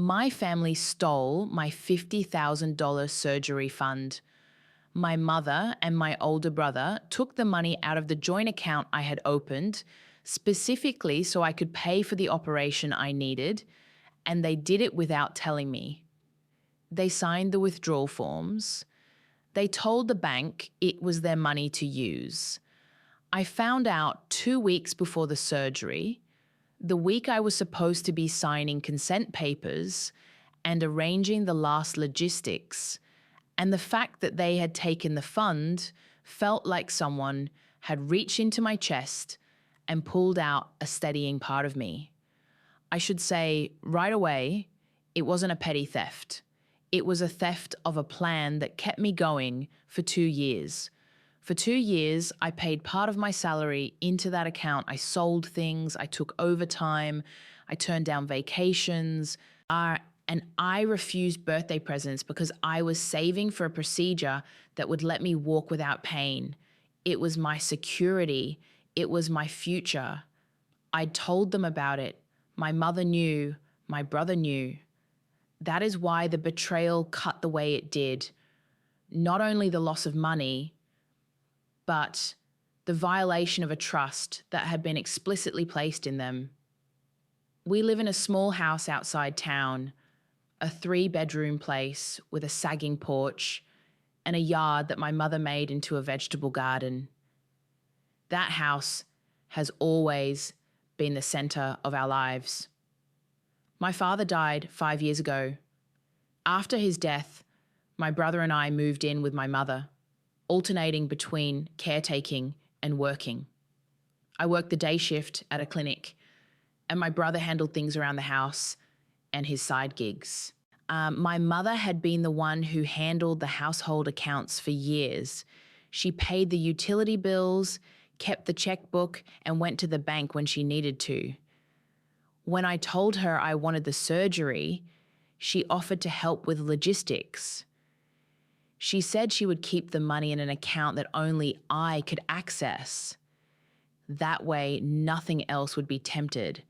My family stole my $50,000 surgery fund. My mother and my older brother took the money out of the joint account I had opened, specifically so I could pay for the operation I needed, and they did it without telling me. They signed the withdrawal forms. They told the bank it was their money to use. I found out 2 weeks before the surgery, the week I was supposed to be signing consent papers and arranging the last logistics, and the fact that they had taken the fund felt like someone had reached into my chest and pulled out a steadying part of me. I should say right away, it wasn't a petty theft. It was a theft of a plan that kept me going for 2 years. For 2 years, I paid part of my salary into that account. I sold things, I took overtime, I turned down vacations, and I refused birthday presents because I was saving for a procedure that would let me walk without pain. It was my security. It was my future. I told them about it. My mother knew. My brother knew. That is why the betrayal cut the way it did. Not only the loss of money, but the violation of a trust that had been explicitly placed in them. We live in a small house outside town, a 3-bedroom place with a sagging porch and a yard that my mother made into a vegetable garden. That house has always been the center of our lives. My father died 5 years ago. After his death, my brother and I moved in with my mother, alternating between caretaking and working. I worked the day shift at a clinic, and my brother handled things around the house and his side gigs. My mother had been the one who handled the household accounts for years. She paid the utility bills, kept the checkbook, and went to the bank when she needed to. When I told her I wanted the surgery, she offered to help with logistics. She said she would keep the money in an account that only I could access. That way, nothing else would be tempted.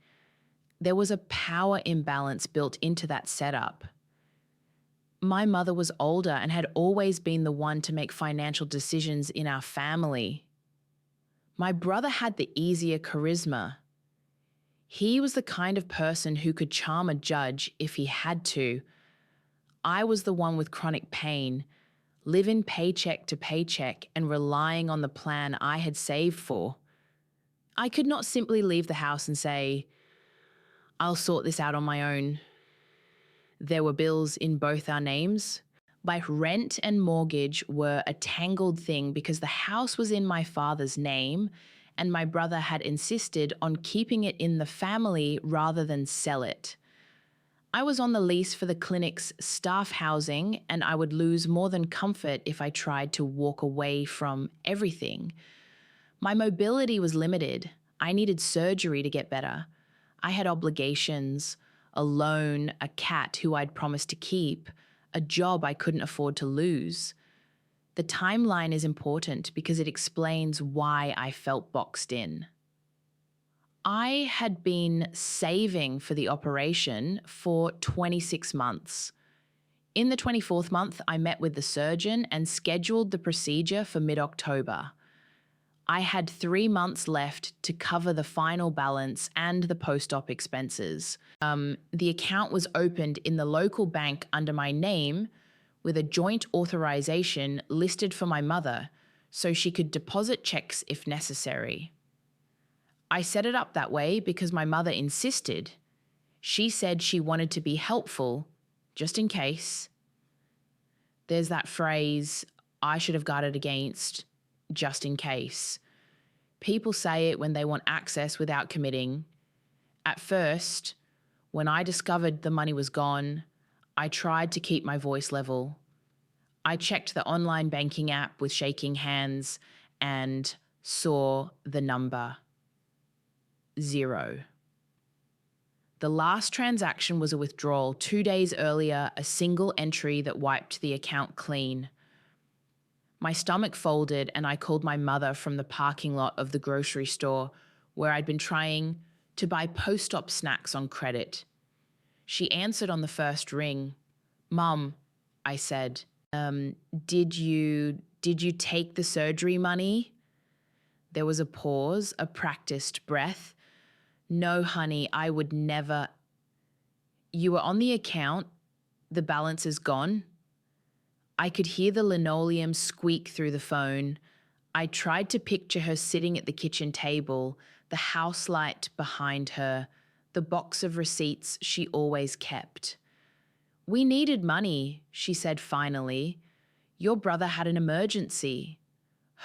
There was a power imbalance built into that setup. My mother was older and had always been the one to make financial decisions in our family. My brother had the easier charisma. He was the kind of person who could charm a judge if he had to. I was the one with chronic pain, living paycheck to paycheck and relying on the plan I had saved for. I could not simply leave the house and say, "I'll sort this out on my own." There were bills in both our names. My rent and mortgage were a tangled thing because the house was in my father's name and my brother had insisted on keeping it in the family rather than sell it. I was on the lease for the clinic's staff housing, and I would lose more than comfort if I tried to walk away from everything. My mobility was limited. I needed surgery to get better. I had obligations, a loan, a cat who I'd promised to keep, a job I couldn't afford to lose. The timeline is important because it explains why I felt boxed in. I had been saving for the operation for 26 months. In the 24th month, I met with the surgeon and scheduled the procedure for mid-October. I had 3 months left to cover the final balance and the post-op expenses. The account was opened in the local bank under my name with a joint authorization listed for my mother so she could deposit checks if necessary. I set it up that way because my mother insisted. She said she wanted to be helpful, just in case. There's that phrase, I should have guarded against, just in case. People say it when they want access without committing. At first, when I discovered the money was gone, I tried to keep my voice level. I checked the online banking app with shaking hands and saw the number 0. The last transaction was a withdrawal 2 days earlier, a single entry that wiped the account clean. My stomach folded and I called my mother from the parking lot of the grocery store where I'd been trying to buy post-op snacks on credit. She answered on the first ring. "Mum," I said, did you take the surgery money?" There was a pause, a practiced breath. "No, honey, I would never." "You were on the account. The balance is gone." I could hear the linoleum squeak through the phone. I tried to picture her sitting at the kitchen table, the house light behind her, the box of receipts she always kept. "We needed money," she said finally. "Your brother had an emergency."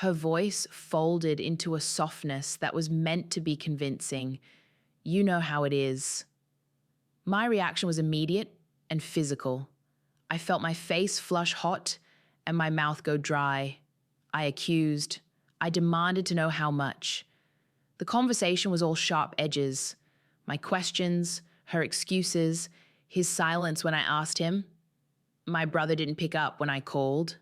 Her voice folded into a softness that was meant to be convincing. "You know how it is." My reaction was immediate and physical. I felt my face flush hot and my mouth go dry. I accused. I demanded to know how much. The conversation was all sharp edges. My questions, her excuses, his silence when I asked him. My brother didn't pick up when I called.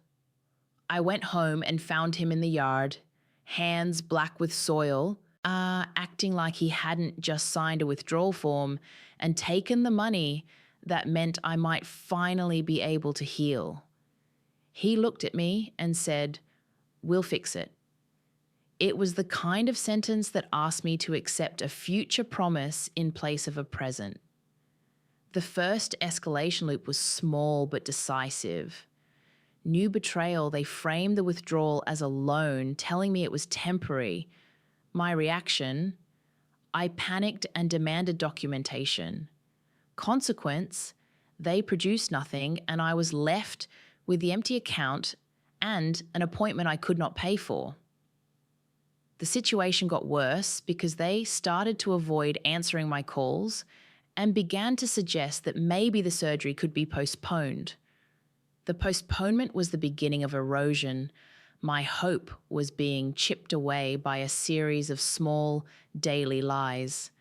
I went home and found him in the yard, hands black with soil, acting like he hadn't just signed a withdrawal form and taken the money that meant I might finally be able to heal. He looked at me and said, "We'll fix it." It was the kind of sentence that asked me to accept a future promise in place of a present. The first escalation loop was small but decisive. New betrayal, they framed the withdrawal as a loan, telling me it was temporary. My reaction? I panicked and demanded documentation. Consequence, they produced nothing and I was left with the empty account and an appointment I could not pay for. The situation got worse because they started to avoid answering my calls and began to suggest that maybe the surgery could be postponed. The postponement was the beginning of erosion. My hope was being chipped away by a series of small daily lies.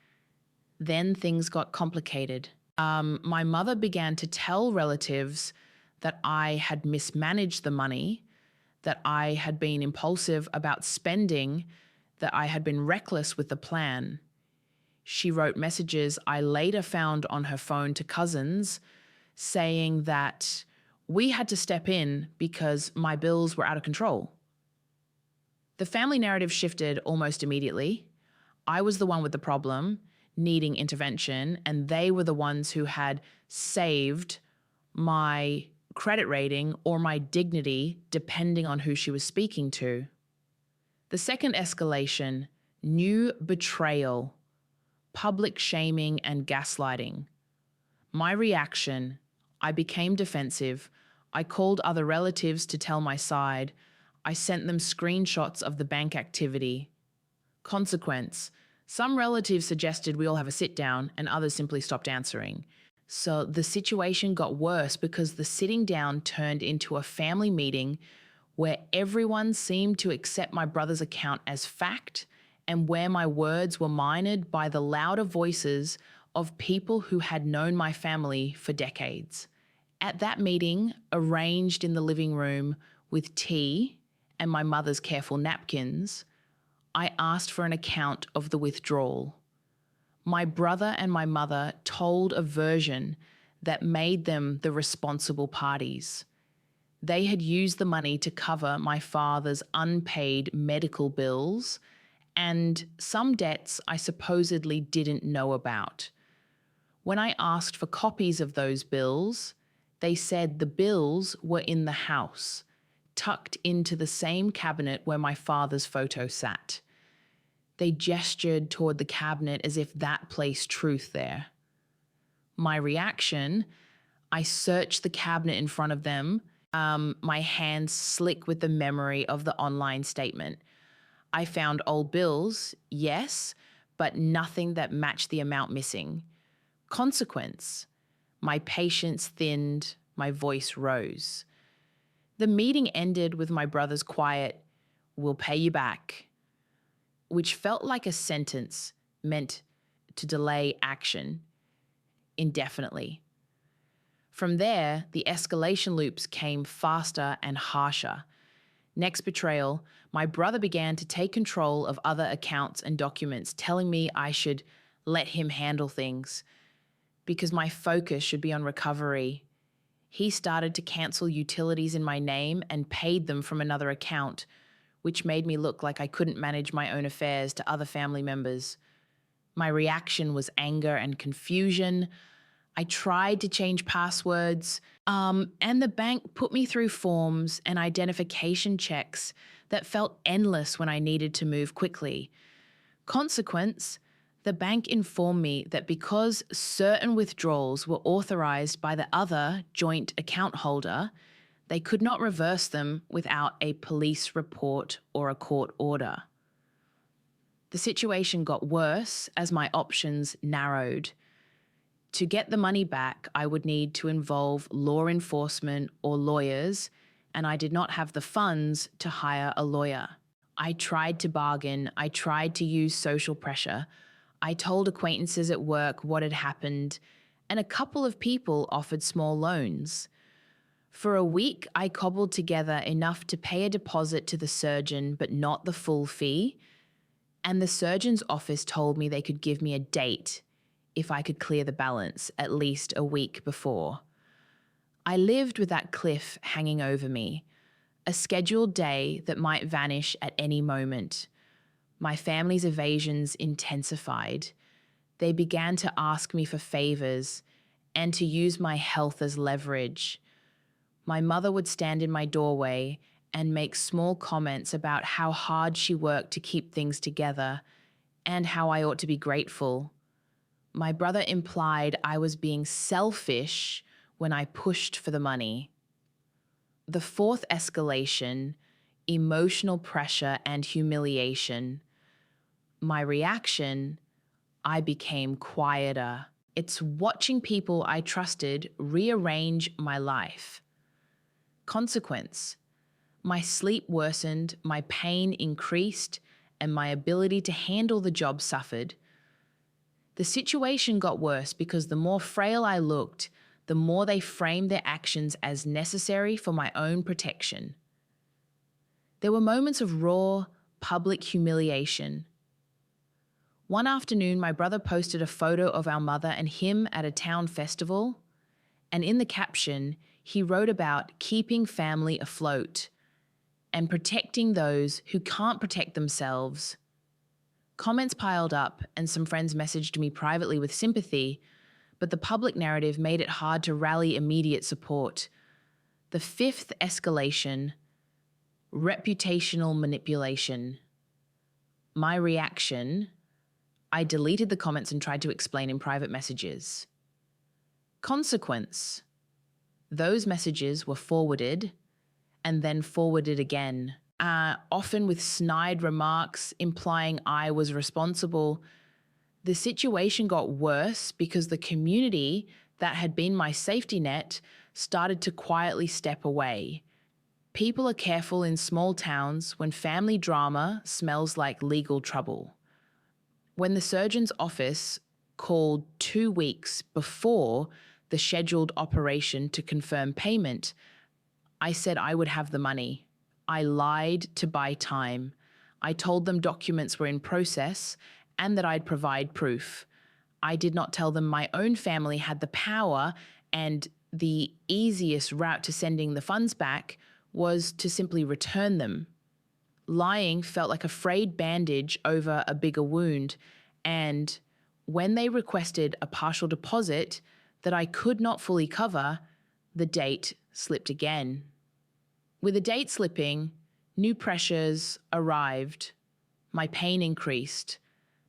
Then things got complicated. My mother began to tell relatives that I had mismanaged the money, that I had been impulsive about spending, that I had been reckless with the plan. She wrote messages I later found on her phone to cousins saying that we had to step in because my bills were out of control. The family narrative shifted almost immediately. I was the one with the problem, needing intervention, and they were the ones who had saved my credit rating or my dignity, depending on who she was speaking to. The second escalation, new betrayal, public shaming and gaslighting. My reaction, I became defensive. I called other relatives to tell my side. I sent them screenshots of the bank activity. Consequence, some relatives suggested we all have a sit down and others simply stopped answering. So the situation got worse because the sitting down turned into a family meeting where everyone seemed to accept my brother's account as fact and where my words were minored by the louder voices of people who had known my family for decades. At that meeting, arranged in the living room with tea and my mother's careful napkins, I asked for an account of the withdrawal. My brother and my mother told a version that made them the responsible parties. They had used the money to cover my father's unpaid medical bills and some debts I supposedly didn't know about. When I asked for copies of those bills, they said the bills were in the house, tucked into the same cabinet where my father's photo sat. They gestured toward the cabinet as if that placed truth there. My reaction, I searched the cabinet in front of them, my hands slick with the memory of the online statement. I found old bills, yes, but nothing that matched the amount missing. Consequence, my patience thinned, my voice rose. The meeting ended with my brother's quiet, "We'll pay you back," which felt like a sentence meant to delay action indefinitely. From there, the escalation loops came faster and harsher. Next betrayal, my brother began to take control of other accounts and documents, telling me I should let him handle things. because my focus should be on recovery. He started to cancel utilities in my name and paid them from another account, which made me look like I couldn't manage my own affairs to other family members. My reaction was anger and confusion. I tried to change passwords, and the bank put me through forms and identification checks that felt endless when I needed to move quickly. Consequence, the bank informed me that because certain withdrawals were authorized by the other joint account holder, they could not reverse them without a police report or a court order. The situation got worse as my options narrowed. To get the money back, I would need to involve law enforcement or lawyers, and I did not have the funds to hire a lawyer. I tried to bargain. I tried to use social pressure. I told acquaintances at work what had happened, and a couple of people offered small loans. For a week, I cobbled together enough to pay a deposit to the surgeon, but not the full fee. And the surgeon's office told me they could give me a date if I could clear the balance at least a week before. I lived with that cliff hanging over me, a scheduled day that might vanish at any moment. My family's evasions intensified. They began to ask me for favors and to use my health as leverage. My mother would stand in my doorway and make small comments about how hard she worked to keep things together and how I ought to be grateful. My brother implied I was being selfish when I pushed for the money. The fourth escalation, emotional pressure and humiliation. My reaction, I became quieter. It's watching people I trusted rearrange my life. Consequence, my sleep worsened, my pain increased, and my ability to handle the job suffered. The situation got worse because the more frail I looked, the more they framed their actions as necessary for my own protection. There were moments of raw, public humiliation. One afternoon, my brother posted a photo of our mother and him at a town festival, and in the caption, he wrote about keeping family afloat and protecting those who can't protect themselves. Comments piled up, and some friends messaged me privately with sympathy, but the public narrative made it hard to rally immediate support. The fifth escalation, reputational manipulation. My reaction, I deleted the comments and tried to explain in private messages. Consequence, those messages were forwarded and then forwarded again. Often with snide remarks implying I was responsible. The situation got worse because the community that had been my safety net started to quietly step away. People are careful in small towns when family drama smells like legal trouble. When the surgeon's office called 2 weeks before the scheduled operation to confirm payment, I said I would have the money. I lied to buy time. I told them documents were in process and that I'd provide proof. I did not tell them my own family had the power and the easiest route to sending the funds back was to simply return them. Lying felt like a frayed bandage over a bigger wound, and when they requested a partial deposit that I could not fully cover, the date slipped again. With the date slipping, new pressures arrived. My pain increased.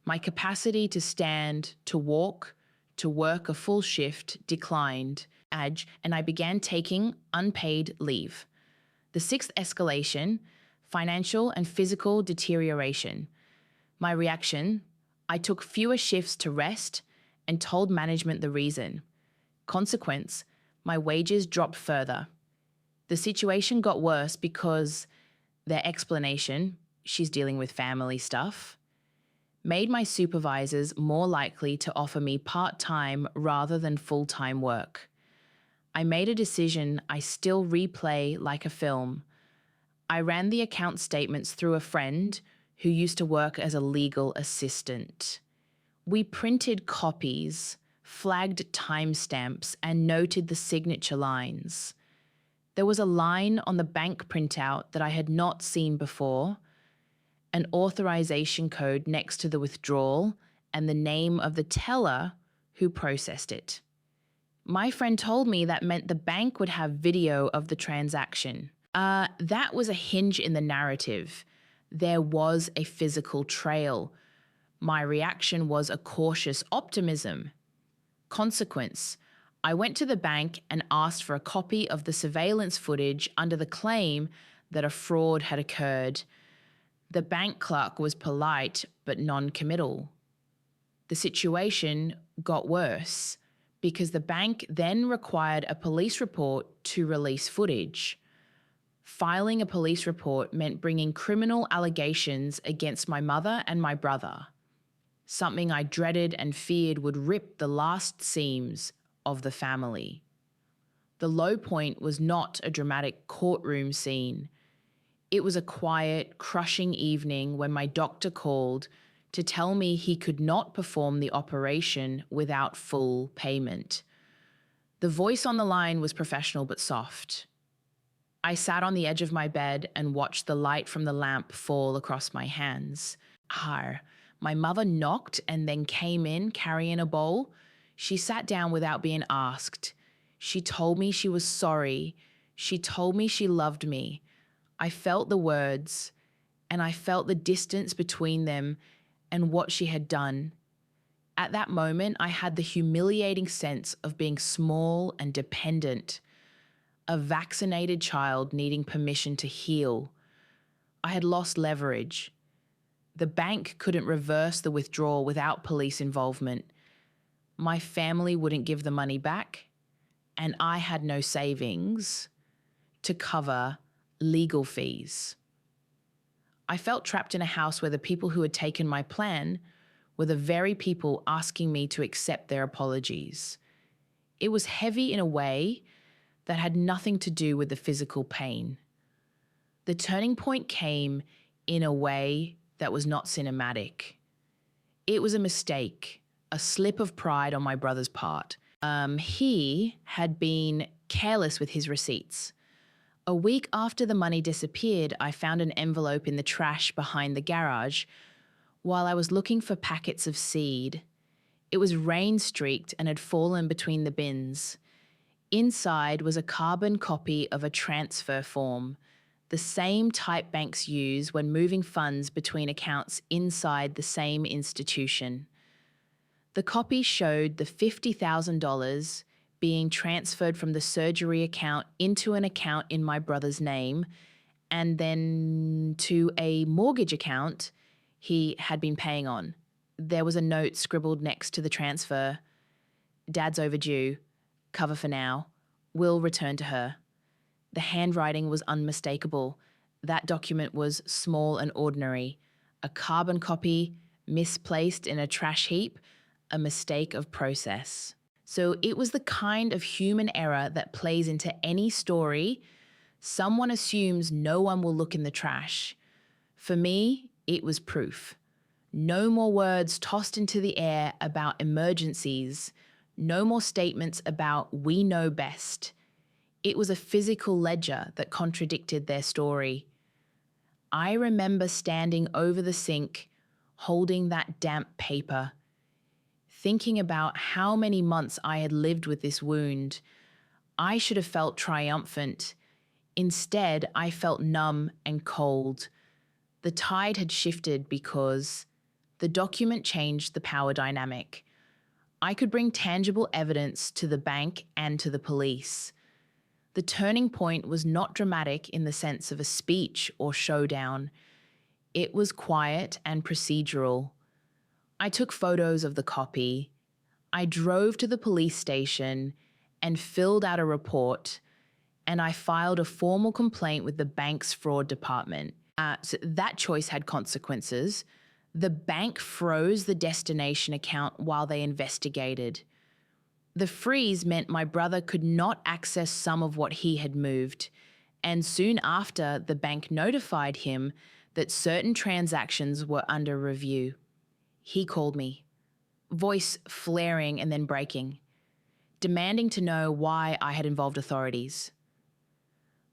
My capacity to stand, to walk, to work a full shift declined, and I began taking unpaid leave. The sixth escalation, financial and physical deterioration. My reaction, I took fewer shifts to rest and told management the reason. Consequence, my wages dropped further. The situation got worse because their explanation, she's dealing with family stuff, made my supervisors more likely to offer me part-time rather than full-time work. I made a decision I still replay like a film. I ran the account statements through a friend who used to work as a legal assistant. We printed copies, flagged timestamps, and noted the signature lines. There was a line on the bank printout that I had not seen before, an authorization code next to the withdrawal, and the name of the teller who processed it. My friend told me that meant the bank would have video of the transaction. That was a hinge in the narrative. There was a physical trail. My reaction was a cautious optimism. Consequence: I went to the bank and asked for a copy of the surveillance footage under the claim that a fraud had occurred. The bank clerk was polite but non-committal. The situation got worse because the bank then required a police report to release footage. Filing a police report meant bringing criminal allegations against my mother and my brother, something I dreaded and feared would rip the last seams of the family. The low point was not a dramatic courtroom scene. It was a quiet, crushing evening when my doctor called to tell me he could not perform the operation without full payment. The voice on the line was professional but soft. I sat on the edge of my bed and watched the light from the lamp fall across my hands. My mother knocked and then came in carrying a bowl. She sat down without being asked. She told me she was sorry. She told me she loved me. I felt the words, and I felt the distance between them and what she had done. At that moment, I had the humiliating sense of being small and dependent, a vaccinated child needing permission to heal. I had lost leverage. The bank couldn't reverse the withdrawal without police involvement. My family wouldn't give the money back, and I had no savings to cover legal fees. I felt trapped in a house where the people who had taken my plan were the very people asking me to accept their apologies. It was heavy in a way that had nothing to do with the physical pain. The turning point came in a way that was not cinematic. It was a mistake, a slip of pride on my brother's part. He had been careless with his receipts. A week after the money disappeared, I found an envelope in the trash behind the garage while I was looking for packets of seed. It was rain-streaked and had fallen between the bins. Inside was a carbon copy of a transfer form, the same type banks use when moving funds between accounts inside the same institution. The copy showed the $50,000 being transferred from the surgery account into an account in my brother's name and then to a mortgage account he had been paying on. There was a note scribbled next to the transfer. Dad's overdue. Cover for now. Will return to her. The handwriting was unmistakable. That document was small and ordinary. A carbon copy misplaced in a trash heap, a mistake of process. So it was the kind of human error that plays into any story. Someone assumes no one will look in the trash. For me, it was proof. No more words tossed into the air about emergencies. No more statements about we know best. It was a physical ledger that contradicted their story. I remember standing over the sink, holding that damp paper, thinking about how many months I had lived with this wound. I should have felt triumphant. Instead, I felt numb and cold. The tide had shifted because the document changed the power dynamic. I could bring tangible evidence to the bank and to the police. The turning point was not dramatic in the sense of a speech or showdown. It was quiet and procedural. I took photos of the copy. I drove to the police station and filled out a report, and I filed a formal complaint with the bank's fraud department. So that choice had consequences. The bank froze the destination account while they investigated. The freeze meant my brother could not access some of what he had moved, and soon after, the bank notified him that certain transactions were under review. He called me. voice flaring and then breaking, demanding to know why I had involved authorities.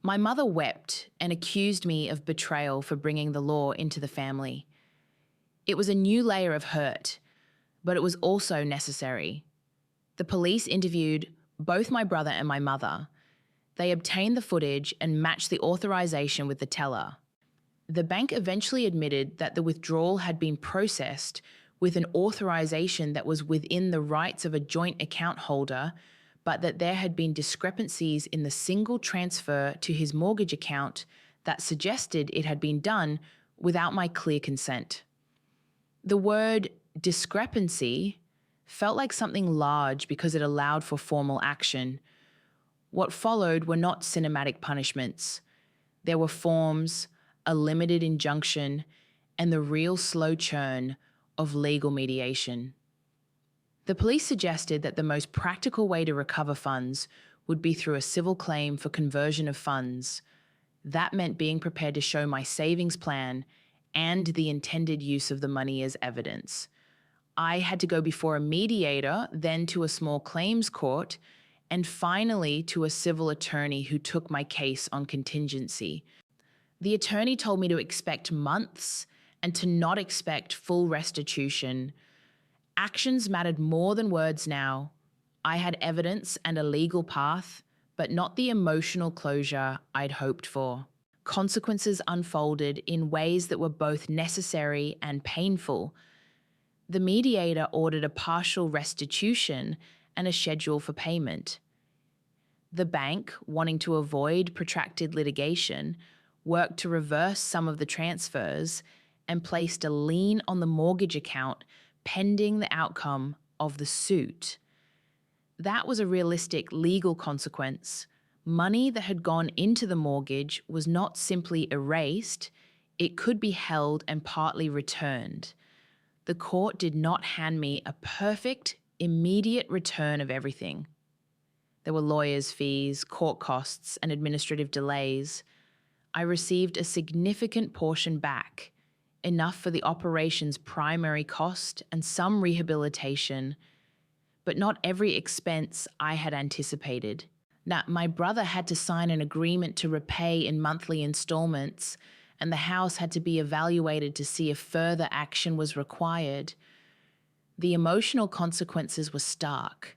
My mother wept and accused me of betrayal for bringing the law into the family. It was a new layer of hurt, but it was also necessary. The police interviewed both my brother and my mother. They obtained the footage and matched the authorization with the teller. The bank eventually admitted that the withdrawal had been processed with an authorization that was within the rights of a joint account holder, but that there had been discrepancies in the single transfer to his mortgage account that suggested it had been done without my clear consent. The word discrepancy felt like something large because it allowed for formal action. What followed were not cinematic punishments. There were forms, a limited injunction, and the real slow churn of legal mediation. The police suggested that the most practical way to recover funds would be through a civil claim for conversion of funds. That meant being prepared to show my savings plan and the intended use of the money as evidence. I had to go before a mediator, then to a small claims court, and finally to a civil attorney who took my case on contingency. The attorney told me to expect months and to not expect full restitution. Actions mattered more than words now. I had evidence and a legal path, but not the emotional closure I'd hoped for. Consequences unfolded in ways that were both necessary and painful. The mediator ordered a partial restitution and a schedule for payment. The bank, wanting to avoid protracted litigation, worked to reverse some of the transfers and placed a lien on the mortgage account pending the outcome of the suit. That was a realistic legal consequence. Money that had gone into the mortgage was not simply erased, it could be held and partly returned. The court did not hand me a perfect, immediate return of everything. There were lawyers' fees, court costs, and administrative delays. I received a significant portion back, enough for the operation's primary cost and some rehabilitation, but not every expense I had anticipated. Now, my brother had to sign an agreement to repay in monthly installments, and the house had to be evaluated to see if further action was required. The emotional consequences were stark.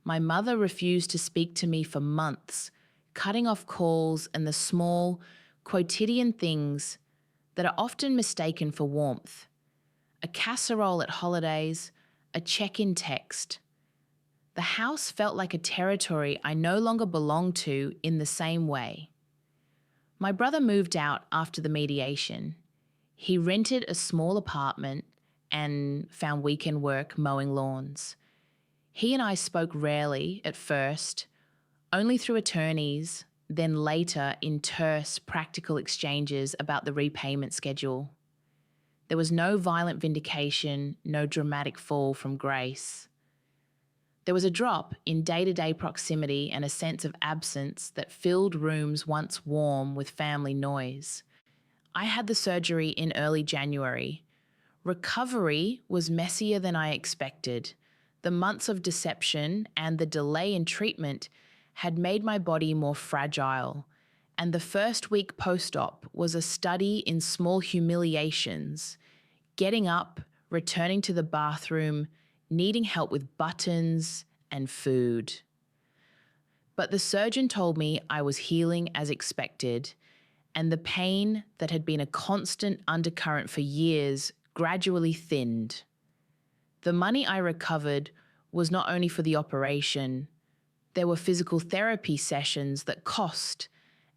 My mother refused to speak to me for months, cutting off calls and the small, quotidian things that are often mistaken for warmth. A casserole at holidays, a check-in text. The house felt like a territory I no longer belonged to in the same way. My brother moved out after the mediation. He rented a small apartment and found weekend work mowing lawns. He and I spoke rarely at first, only through attorneys, then later in terse, practical exchanges about the repayment schedule. There was no violent vindication, no dramatic fall from grace. There was a drop in day-to-day proximity and a sense of absence that filled rooms once warm with family noise. I had the surgery in early January. Recovery was messier than I expected. The months of deception and the delay in treatment had made my body more fragile, and the first week post-op was a study in small humiliations, getting up, returning to the bathroom, needing help with buttons and food. But the surgeon told me I was healing as expected, and the pain that had been a constant undercurrent for years gradually thinned. The money I recovered was not only for the operation. There were physical therapy sessions that cost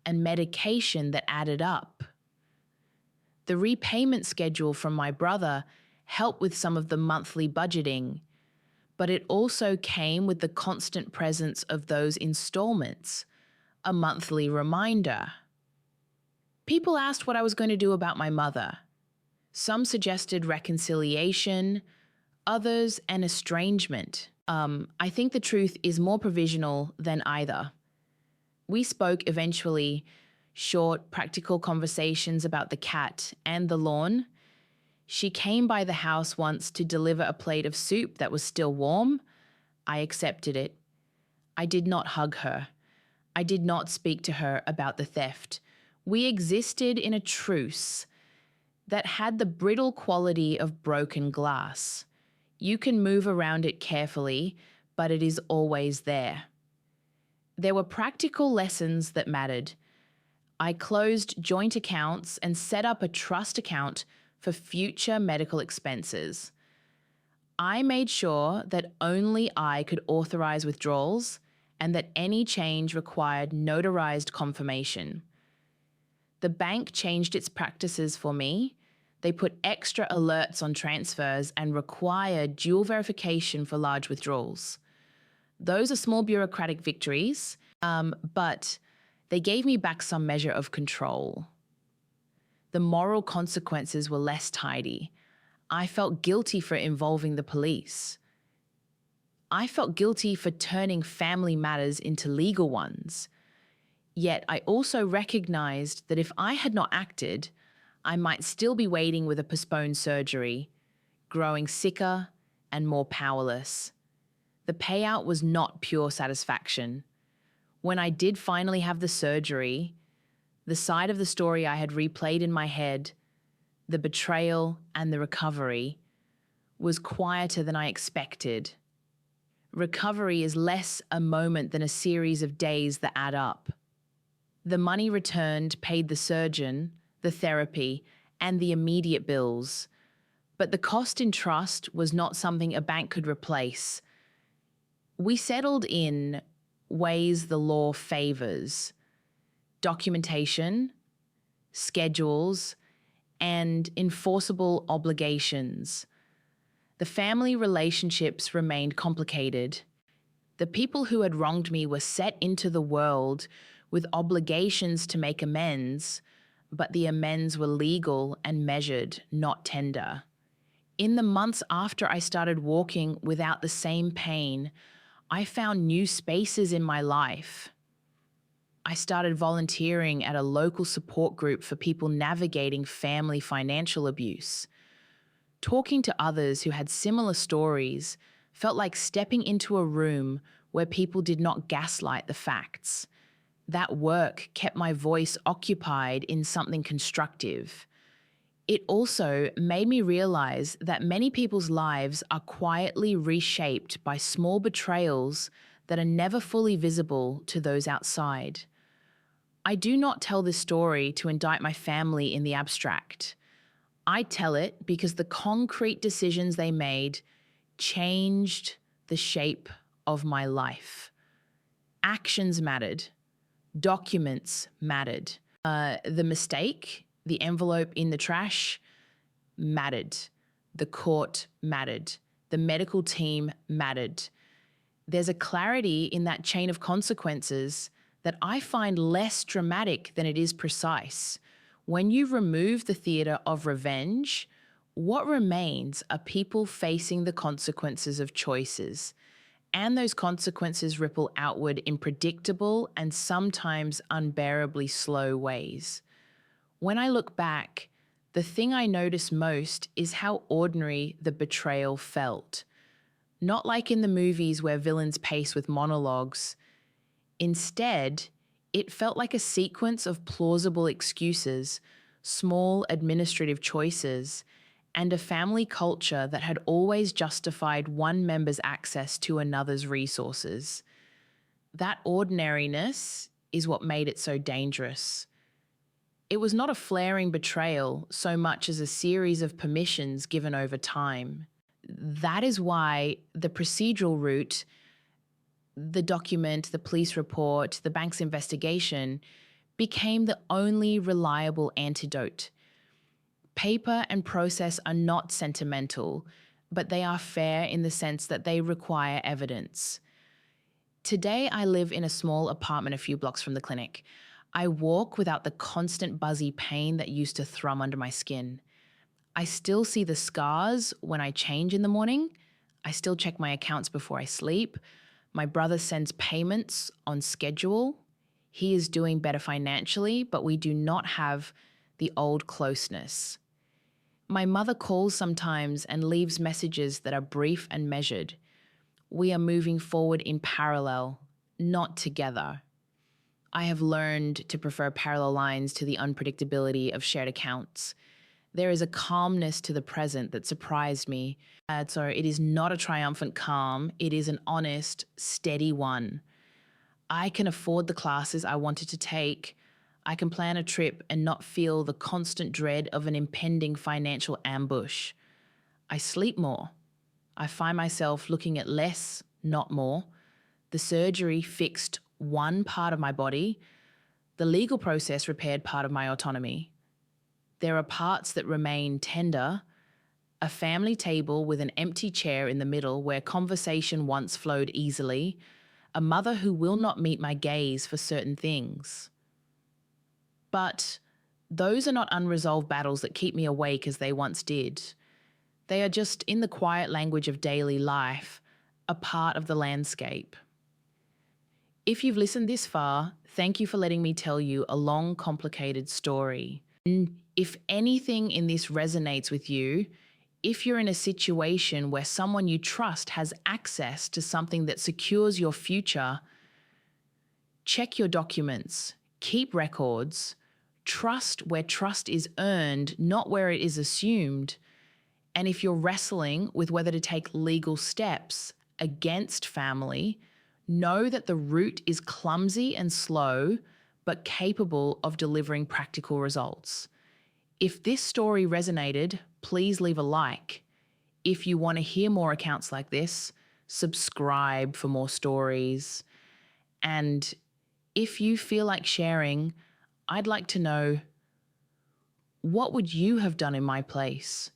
and medication that added up. The repayment schedule from my brother helped with some of the monthly budgeting, but it also came with the constant presence of those installments, a monthly reminder. People asked what I was going to do about my mother. Some suggested reconciliation, others an estrangement. I think the truth is more provisional than either. We spoke eventually, short, practical conversations about the cat and the lawn. She came by the house once to deliver a plate of soup that was still warm. I accepted it. I did not hug her. I did not speak to her about the theft. We existed in a truce that had the brittle quality of broken glass. You can move around it carefully, but it is always there. There were practical lessons that mattered. I closed joint accounts and set up a trust account for future medical expenses. I made sure that only I could authorize withdrawals and that any change required notarized confirmation. The bank changed its practices for me. They put extra alerts on transfers and required dual verification for large withdrawals. Those are small bureaucratic victories, but they gave me back some measure of control. The moral consequences were less tidy. I felt guilty for involving the police. I felt guilty for turning family matters into legal ones. Yet I also recognized that if I had not acted, I might still be waiting with a postponed surgery, growing sicker and more powerless. The payout was not pure satisfaction. When I did finally have the surgery, the side of the story I had replayed in my head, the betrayal and the recovery, was quieter than I expected. Recovery is less a moment than a series of days that add up. The money returned paid the surgeon, the therapy, and the immediate bills. But the cost in trust was not something a bank could replace. We settled in ways the law favors: documentation, schedules, and enforceable obligations. The family relationships remained complicated. The people who had wronged me were set into the world with obligations to make amends, but the amends were legal and measured, not tender. In the months after I started walking without the same pain, I found new spaces in my life. I started volunteering at a local support group for people navigating family financial abuse. Talking to others who had similar stories felt like stepping into a room where people did not gaslight the facts. That work kept my voice occupied in something constructive. It also made me realize that many people's lives are quietly reshaped by small betrayals that are never fully visible to those outside. I do not tell this story to indict my family in the abstract. I tell it because the concrete decisions they made changed the shape of my life. Actions mattered. Documents mattered. The mistake, the envelope in the trash, mattered. The court mattered. The medical team mattered. There's a clarity in that chain of consequences that I find less dramatic than it is precise. When you remove the theatre of revenge, what remains are people facing the consequences of choices. And those consequences ripple outward in predictable and sometimes unbearably slow ways. When I look back, the thing I notice most is how ordinary the betrayal felt. Not like in the movies where villains pace with monologues. Instead, it felt like a sequence of plausible excuses, small administrative choices, and a family culture that had always justified one member's access to another's resources. That ordinariness is what made it so dangerous. It was not a flaring betrayal so much as a series of permissions given over time. That is why the procedural route, the document, the police report, the bank's investigation, became the only reliable antidote. Paper and process are not sentimental, but they are fair in the sense that they require evidence. Today, I live in a small apartment a few blocks from the clinic. I walk without the constant buzzy pain that used to thrum under my skin. I still see the scars when I change in the morning. I still check my accounts before I sleep. My brother sends payments on schedule. He is doing better financially, but we do not have the old closeness. My mother calls sometimes and leaves messages that are brief and measured. We are moving forward in parallel, not together. I have learned to prefer parallel lines to the unpredictability of shared accounts. There is a calmness to the present that surprised me. So it is not a triumphant calm, it is an honest, steady one. I can afford the classes I wanted to take. I can plan a trip and not feel the constant dread of an impending financial ambush. I sleep more. I find myself looking at less, not more. The surgery fixed one part of my body. The legal process repaired part of my autonomy. There are parts that remain tender. A family table with an empty chair in the middle where conversation once flowed easily. A mother who will not meet my gaze for certain things. But those are not unresolved battles that keep me awake as they once did. They are just, in the quiet language of daily life, a part of the landscape. If you've listened this far, thank you for letting me tell you a long, complicated story. If anything in this resonates with you, if you're in a situation where someone you trust has access to something that secures your future, check your documents, keep records, trust where trust is earned, not where it is assumed. And if you're wrestling with whether to take legal steps against family, know that the route is clumsy and slow, but capable of delivering practical results. If this story resonated, please leave a like. If you want to hear more accounts like this, subscribe for more stories. And if you feel like sharing, I'd like to know, what would you have done in my place?